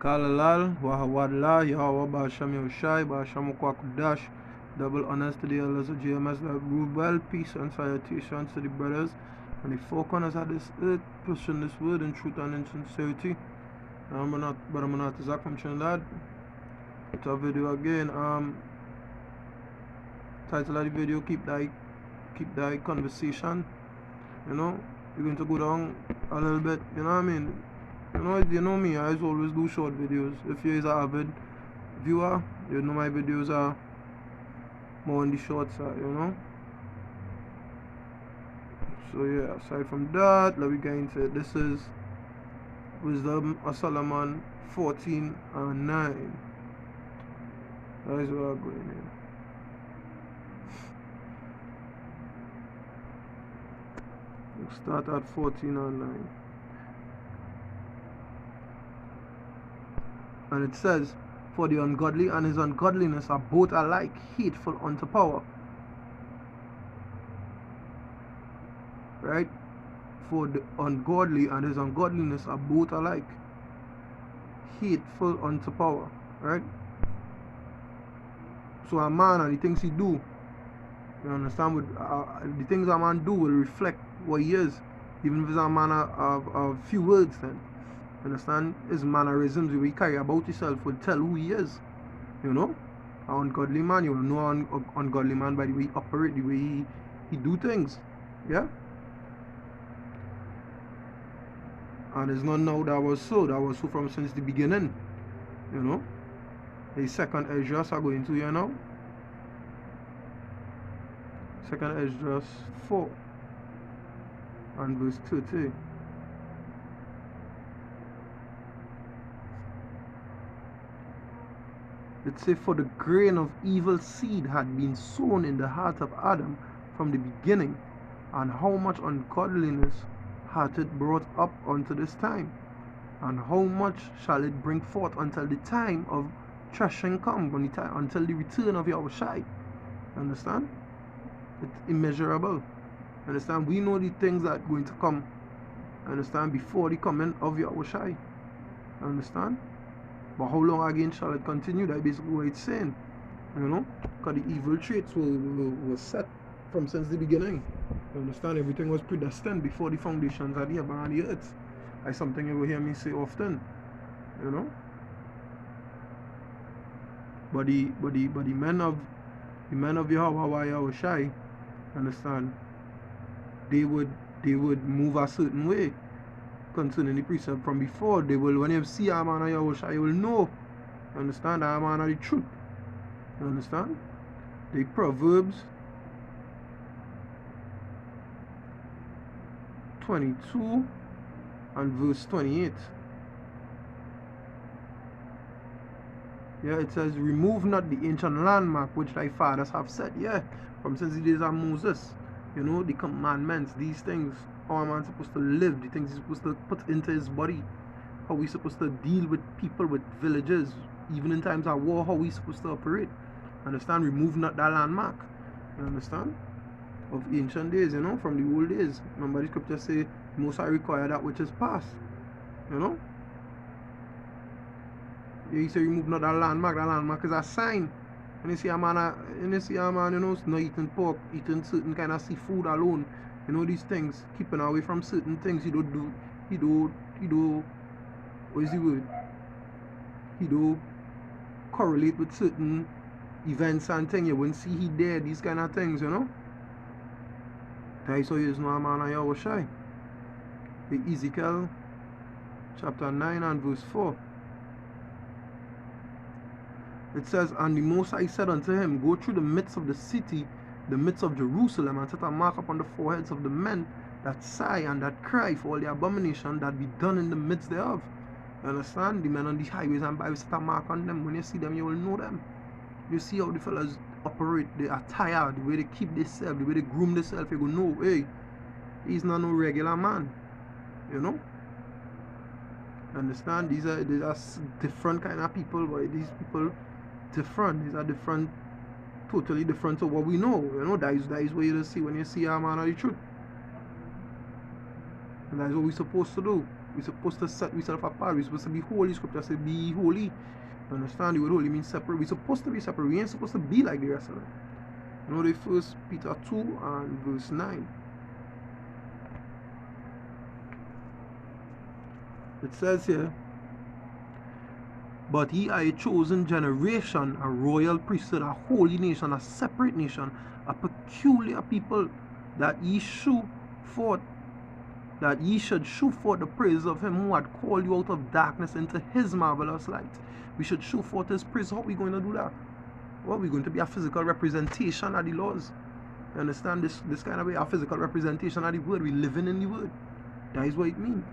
Kalalal, Wahawadla, Yahweh Basham Yoshai, Basham Kwakudash, double honors to the elders of GMS that rule well, peace and salutations to the brothers and the four corners of this earth, pushing this word in truth and in sincerity. I'm not Zach from Trinidad. It's a video again. Title of the video, keep that conversation. You know, you're going to go down a little bit, you know what I mean? You know me, I always do short videos. If you're an avid viewer, you know my videos are more on the short side, you know. So yeah, aside from that, let me get into it. This is Wisdom of Solomon 14 and 9. That is where I'm going in. We'll start at 14 and 9. And it says, for the ungodly and his ungodliness are both alike hateful unto power. Right? For the ungodly and his ungodliness are both alike hateful unto power. Right? So a man and the things he do, you understand, with the things a man do will reflect what he is. Even if it's a man of few words, then understand, his mannerisms, the way he carry about himself will tell who he is. You know, an ungodly man, you will know an ungodly man by the way he operate, the way he do things. Yeah. And it's not now that was so from since the beginning. You know, the second Esdras are going to here now. Second Esdras 4 and verse 30. It says, for the grain of evil seed had been sown in the heart of Adam from the beginning, and how much ungodliness hath it brought up unto this time, and how much shall it bring forth until the time of threshing come, until the return of Yahushai. Understand? It's immeasurable. Understand? We know the things that are going to come. Understand? Before the coming of Yahushai. Understand? But how long again shall it continue? That's basically what it's saying. You know? Because the evil traits were set from since the beginning. You understand? Everything was predestined before the foundations of the heaven and the earth. That's something you will hear me say often. You know? But the men of Yahushai, understand, they would move a certain way concerning the precept from before. They will, when you see a man of Yahushua, you will know. You understand? A man of the truth. You understand? The Proverbs 22 and verse 28. Yeah, it says, remove not the ancient landmark which thy fathers have set. Yeah, from since the days of Moses. You know, the commandments, these things, how a man's supposed to live, the things he's supposed to put into his body, how we're supposed to deal with people, with villages, even in times of war, how we're supposed to operate. Understand? Remove not that landmark. You understand? Of ancient days, you know, from the old days. Remember the scripture say, most I require that which is past. You know? You say remove not that landmark. That landmark is a sign. And you see a man, you know, not eating pork, eating certain kind of seafood alone. You know, these things, keeping away from certain things. He do, what is the word? He do correlate with certain events and things. You wouldn't see he there, these kind of things, you know. That's how you know a man of Yahushai. Ezekiel chapter 9 and verse 4. It says, and the Most High said unto him, go through the midst of the city, the midst of Jerusalem, and set a mark upon the foreheads of the men that sigh and that cry for all the abomination that be done in the midst thereof. You understand? The men on the highways and byways, set a mark on them. When you see them, you will know them. You see how the fellas operate, the attire, the way they keep themselves, the way they groom themselves. You go, no, hey, he's not no regular man. You know? Understand? These are different kind of people, but these people different. These are different, totally different to what we know. You know, that is what you see when you see a man of the truth. And that is what we're supposed to do. We're supposed to set ourselves apart. We're supposed to be holy. Scripture says, be holy. You understand? The word holy means separate. We're supposed to be separate. We ain't supposed to be like the rest of them. You know, the 1 Peter 2 and verse 9. It says here, but ye are a chosen generation, a royal priesthood, a holy nation, a separate nation, a peculiar people, that ye should show forth the praise of him who had called you out of darkness into his marvelous light. We should show forth his praise. How are we going to do that? Well, we're going to be a physical representation of the laws. You understand this kind of way? A physical representation of the word. We're living in the word. That is what it means.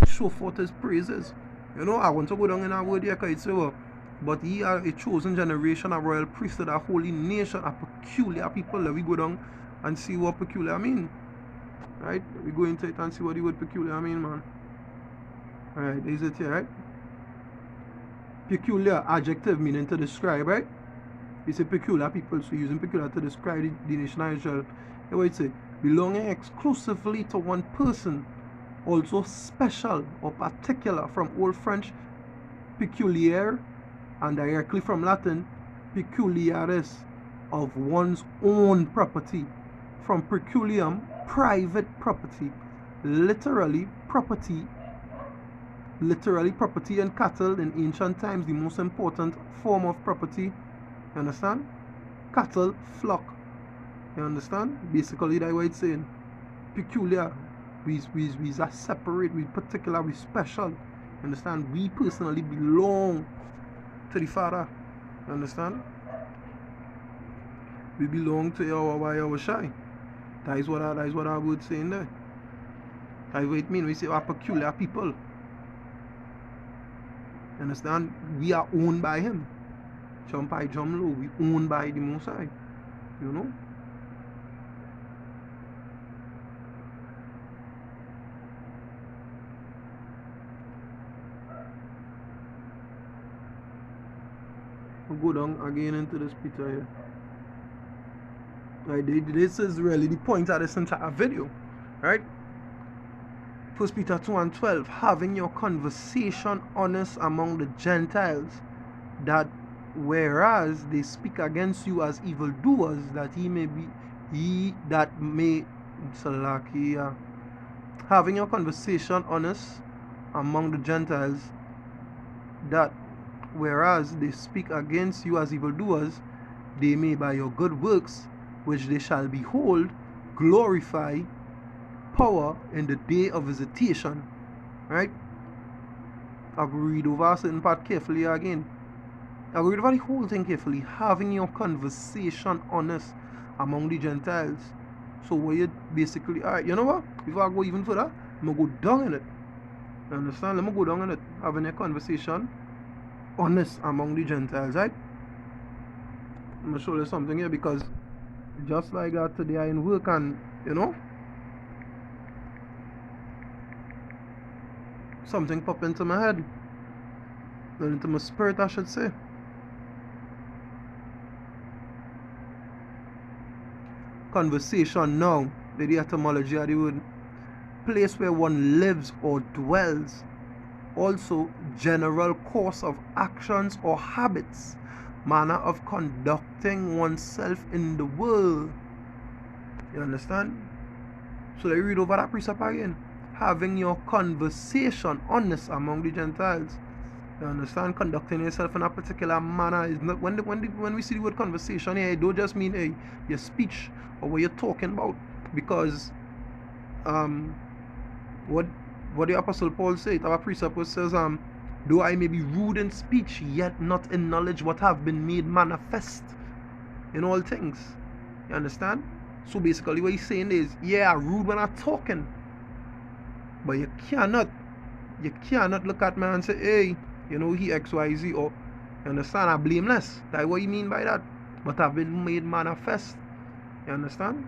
Show forth his praises. You know, I want to go down in our word here, because it says, well, but ye are a chosen generation, a royal priesthood, a holy nation, a peculiar people. Let we go down and see what peculiar mean. Right? We go into it and see what the word peculiar mean, man. Alright, is it here, right? Peculiar, adjective meaning to describe, right? You say peculiar people, so using peculiar to describe the nation of Israel. Here what it say, belonging exclusively to one person, also special or particular, from Old French peculiar, and directly from Latin peculiaris, of one's own property. From peculium, private property. Literally property and cattle in ancient times, the most important form of property. You understand? Cattle, flock. You understand? Basically that's what it's saying. Peculiar. We are separate, we particular, we special. You understand? We personally belong to the Father. You understand? We belong to our Shai. That is what I would say in there. That is what it means. We say our peculiar people. You understand? We are owned by him. Jump high, jump low. We owned by the Most High. You know? We'll go down again into this Peter here. Right, this is really the point of this entire video. Right? 1 Peter 2 and 12. Having your conversation honest among the Gentiles, that whereas they speak against you as evildoers, that having your conversation honest among the Gentiles, that whereas they speak against you as evildoers, they may by your good works, which they shall behold, glorify power in the day of visitation. Right? I'll read over a certain part carefully again. I'll read over the whole thing carefully. Having your conversation honest among the Gentiles. So what you basically, alright, you know what? Before I go even further, I'm going to go down in it. You understand? Let me go down in it. Having a conversation honest among the Gentiles, right? I'm going to show you something here, because just like that today I in work, and you know, something popped into my head, and into my spirit I should say. Conversation now, the etymology of the word, place where one lives or dwells. Also general course of actions or habits, manner of conducting oneself in the world. You understand? So let me read over that precept again. Having your conversation honest among the Gentiles. You understand? Conducting yourself in a particular manner is not, when we see the word conversation here, it don't just mean your speech or what you're talking about, because what the Apostle Paul said, our precept says, though I may be rude in speech, yet not in knowledge, what have been made manifest in all things. You understand? So basically what he's saying is, yeah, rude when I'm talking, but you cannot look at me and say, hey, you know, he XYZ, or you understand, I'm blameless. That's what you mean by that. But I've been made manifest. You understand?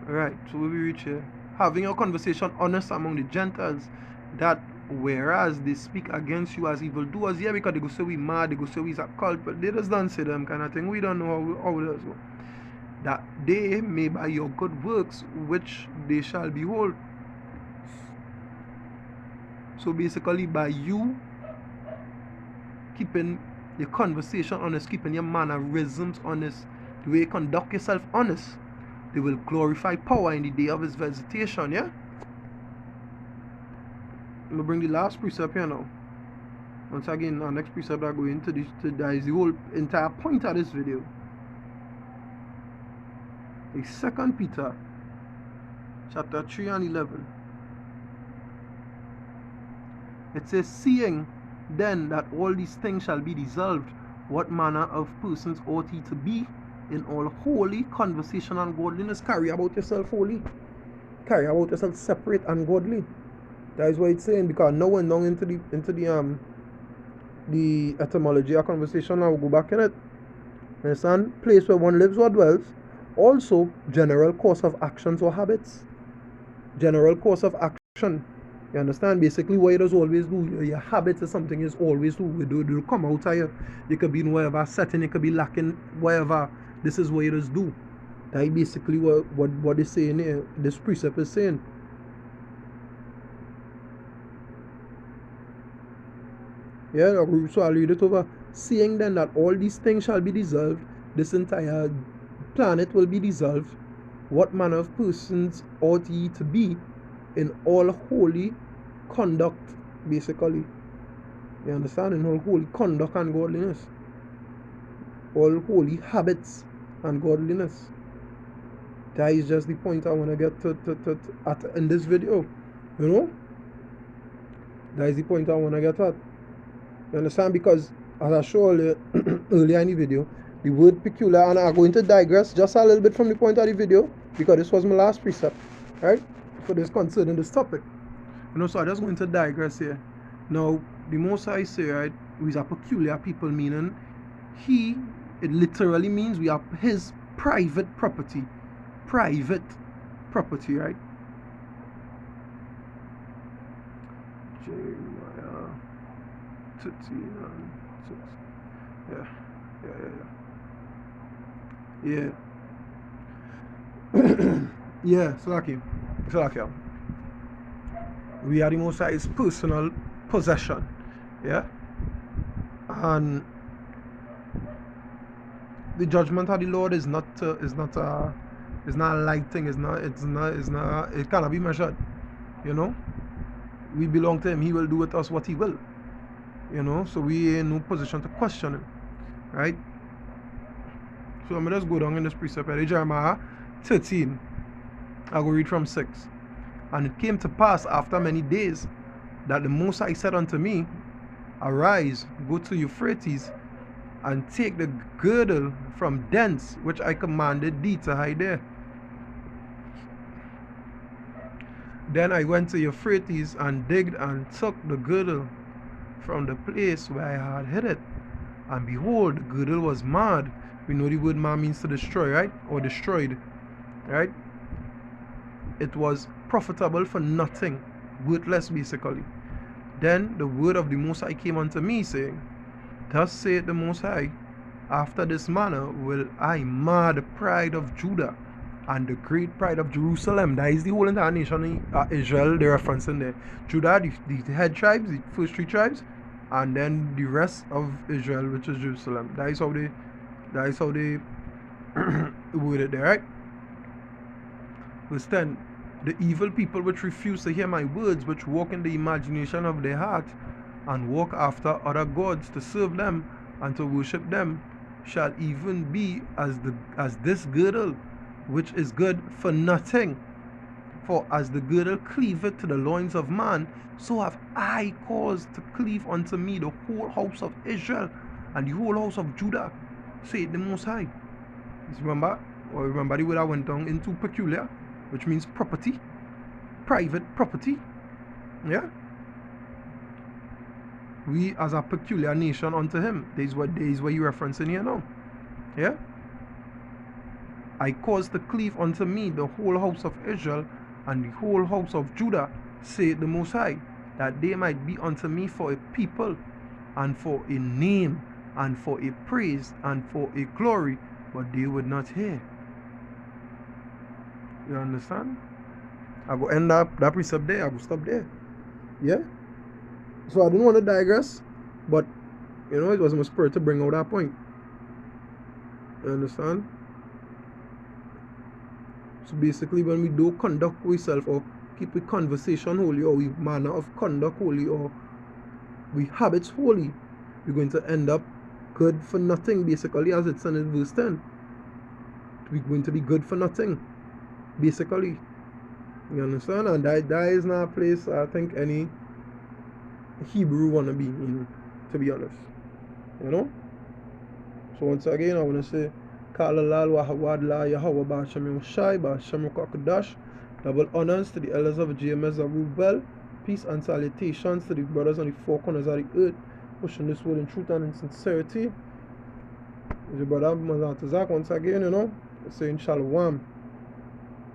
Alright, so we reach here. Having your conversation honest among the Gentiles, that whereas they speak against you as evildoers, yeah, because they go say we mad, they go say we's a cult, but they just don't say them kind of thing. We don't know how it does go. That they may by your good works, which they shall behold, So basically, by you keeping your conversation honest, keeping your mannerisms honest, the way you conduct yourself honest, they will glorify power in the day of his visitation, yeah? I'm going to bring the last precept here now. Once again, our next precept I go into this, that is the whole entire point of this video. The 2 Peter chapter 3 and 11. It says, seeing then that all these things shall be dissolved, what manner of persons ought ye to be in all holy conversation and godliness? Carry about yourself holy. Carry about yourself separate and godly. That is what it's saying, because now we're down into the etymology of conversation. I will go back in it. Understand? Place where one lives or dwells. Also, general course of actions or habits. General course of action. You understand? Basically, what you just always do, your habits is something you always do. You come out of you could be in whatever setting, you could be lacking whatever. This is what you just do. That is basically what is saying here. This precept is saying. Yeah, so I'll read it over. Seeing then that all these things shall be dissolved, this entire planet will be dissolved, what manner of persons ought ye to be in all holy conduct, basically. You understand? In all holy conduct and godliness. All holy habits and godliness. That is just the point I want to get at in this video. You know? That is the point I want to get at. You understand? Because as I showed earlier in the video, the word peculiar, and I'm going to digress just a little bit from the point of the video, because this was my last precept, right? For this concerning this topic. You know, so I'm just going to digress here. Now, the most I say, right, we are peculiar people, meaning it literally means we are his private property. Private property, right? Jeremiah 13 and 6. Yeah, so like we are the most high's personal possession, yeah, and the judgment of the Lord is not a light thing. It cannot be measured. You know, we belong to Him. He will do with us what He will. You know, so we are in no position to question Him, right? So I'm gonna just go down in this precept. Jeremiah 13. I will read from 6. And it came to pass after many days that the Most High said unto me, arise, go to Euphrates, and take the girdle from thence which I commanded thee to hide there. Then I went to Euphrates and digged and took the girdle from the place where I had hid it. And behold, the girdle was marred. We know the word marred means to destroy, right? Or destroyed, right? It was profitable for nothing, worthless basically. Then the word of the Most High came unto me, saying, thus saith the Most High, after this manner will I mar the pride of Judah and the great pride of Jerusalem. That is the whole entire nation of Israel they're referencing there. Judah, the head tribes, the first 3 tribes, and then the rest of Israel, which is Jerusalem. That is how they word it there, right? Verse 10. The evil people which refuse to hear my words, which walk in the imagination of their heart, and walk after other gods to serve them and to worship them, shall even be as this girdle, which is good for nothing. For as the girdle cleaveth to the loins of man, so have I caused to cleave unto me the whole house of Israel and the whole house of Judah, saith the Most High. Remember the word I went down into peculiar, which means property, private property. Yeah, we as a peculiar nation unto Him. This is what you're referencing here now. Yeah, I caused to cleave unto me the whole house of Israel and the whole house of Judah, saith the Most High, that they might be unto me for a people, and for a name, and for a praise, and for a glory, but they would not hear. You understand? I go end up that precept there. I go stop there. Yeah. So I didn't want to digress, but it was my spirit to bring out that point. You understand? So basically, when we do conduct ourselves or keep a conversation holy, or we manner of conduct holy, or we habits holy, we're going to end up good for nothing, basically, as it's said in verse 10. We're going to be good for nothing, basically. You understand? And that is not a place I think any Hebrew wanna be in, to be honest. So once again, I wanna say, Kalalal Wahawadla Yahweh Basham Shai Basham Kakadash. Double honors to the elders of Gms.S.O.T.E. Peace and salutations to the brothers on the four corners of the earth, pushing this word in truth and in sincerity. Your brother Mazatazak once again, saying Shalom.